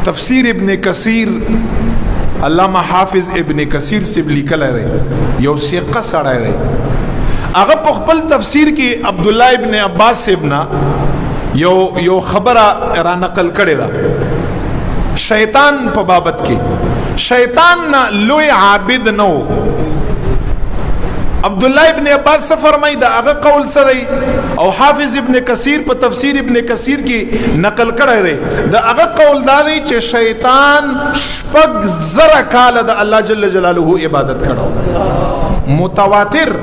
تفسیر ابن کثیر علامہ حافظ ابن کثیر سے لیکل ہے یو ثقہ سړی دی هغه په خپل تفسیر کې عبد الله ابن عباس سیبنا یو خبره را نقل کړی دا شیطان په بابت کې شیطان نه لوی عابد نو عبد الله ابن عباس سے فرمائی دا هغه قول سره او حافظ ابن کثیر په تفسیر ابن کثیر کې نقل کړی دی دا هغه قول دا دی چې شیطان شپږ زره کال د الله جل جلاله عبادت کړو متواتر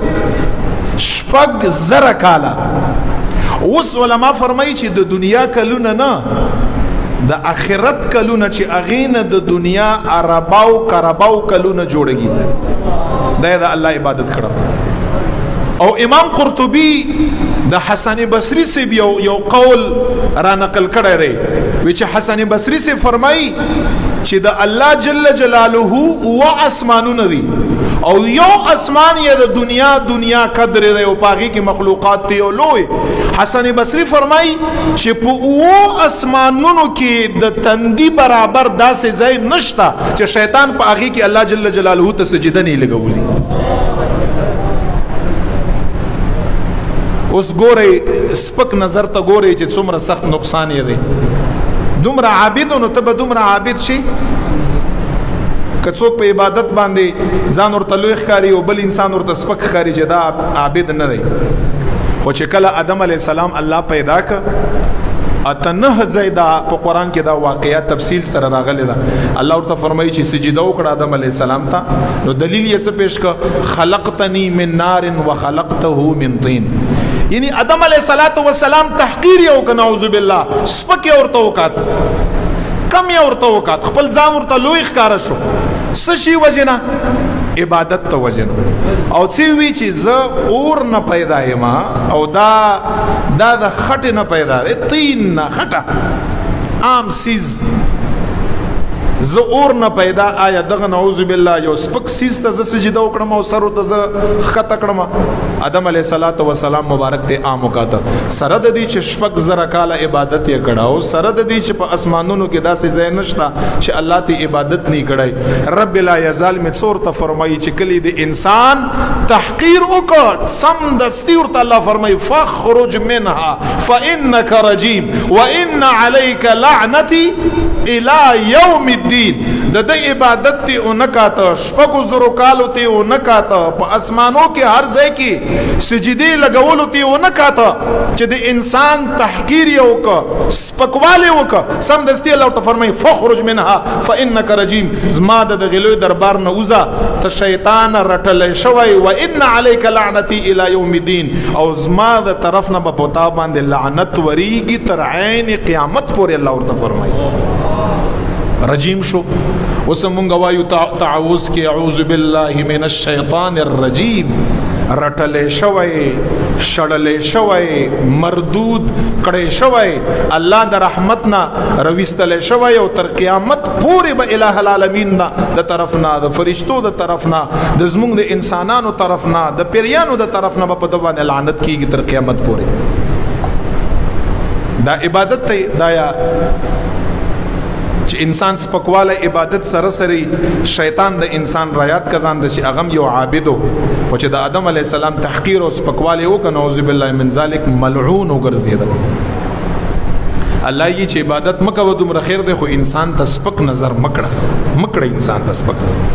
شپږ زره کال اوس علما فرمایي چې د دنیا کلونه نه د آخرت کلونه چې اغینه د دنیا عرباو کرباو کلونه جوړږي دا د الله عبادت کړو او امام قرطبی د حسن بصری سے یو قول را نقل کړی دی چې حسن بصری سے فرمایي چې د الله جل جلاله و اسمانونه دي او یو اسمان یې د دنیا قدر دی او پاغي کې مخلوقات دی او لوی حسن بصری فرمایي چې په او اسمانونو کې د تندي برابر داسې ځای نشته چې شیطان په هغه کې الله جل جلاله ته سجده نه لګولي اوس ګوري سپک نظر ته ګوري چې څومره سخت نقصان یې دی دومره عابد نو ته به دومره عابد شي که څوک په عبادت باندې ځان ورته لوی ښکاري او بل انسان ورته سپک ښکاري چې دا عابد نه دی خو چې کله آدم علیه السلام الله پیدا که اتنه زیدا په قرآن کې دا واقعیت تفصیل سره راغلی ده الله ورته فرمایي چې سجده وکړه آدم علیه السلام ته نو دلیل یې څه پیش کړه خلقتنی من نار وخلقته من طین یعنی آدم علیه السلام تحقیر یې وکړه نعوذ بالله سپک یې ورته وکړه کم یې ورته وکړه خپل ځان ورته لوی ښکاره شو څه شي وجنه عبادت ته وجنه او څه وی چې زه اور نه پیدا یم او دا د خټې نه پیدا دی طین نه خټه عام سیز زه اور نه پیدا آیا دغه نعوذ بالله یو سپک سیز ته زه سجده وکړم او سر ورته زه ښکته کړم آدم علیه السلام مبارک ته عام وکاته سره د دې چې شپږ زره کاله عبادت یې کړه او سره د دې چې په اسمانونو کې داسې ځای نشته چې الله ته عبادت نه کړی رب لا یزال می څور ته فرمایي چې کلی د انسان تحقیر وکړ سم دستی ورته الله فرمایي فخرج منها فانك رجيم وان عليك لعنتي الى يوم الدين د عبادت ته اونکاته شپږ زرو کالو ته اونکاته په اسمانو کې هر ځای کې سجدي لګولو ته اونکاته چې د انسان تحقیر یو ک سپکواله وک سم دستی الله ته فرمای فخرج منها فانك رجيم زما د غلوی دربار نه وزه ته شیطان رټل شوی و ان عليك لعنتي الى يوم الدين او زما د طرف نه په پتا باندې لعنت وریږي تر عین قیامت پورې الله ورته فرمایي رجیم شو اوس مونږ وایو تعوذ کې اعوذ بالله من الشیطان الرجیم رټلې شوی شړلې شوی مردود کړې شوی الله د رحمت نه رويستلې شوی او تر قیامت پورې به الٰه العالمین د طرف نه د فرشتو د طرف نه د زمونږ د انسانانو طرف نه د پیریانو د طرف نه په دوانه لعنت کیږي تر قیامت پورې دا عبادت ته دایا چې انسان سپکواله عبادت سره سره شیطان د انسان رایات کزان د شي اغم یو عابدو خو چې د آدم علی السلام تحقیر او سپکواله وک نعوذ بالله من ذلک ملعون وګرځید الله یې چې عبادت مکو دومره خیر دی خو انسان ته سپک نظر مکړه انسان ته سپک نظر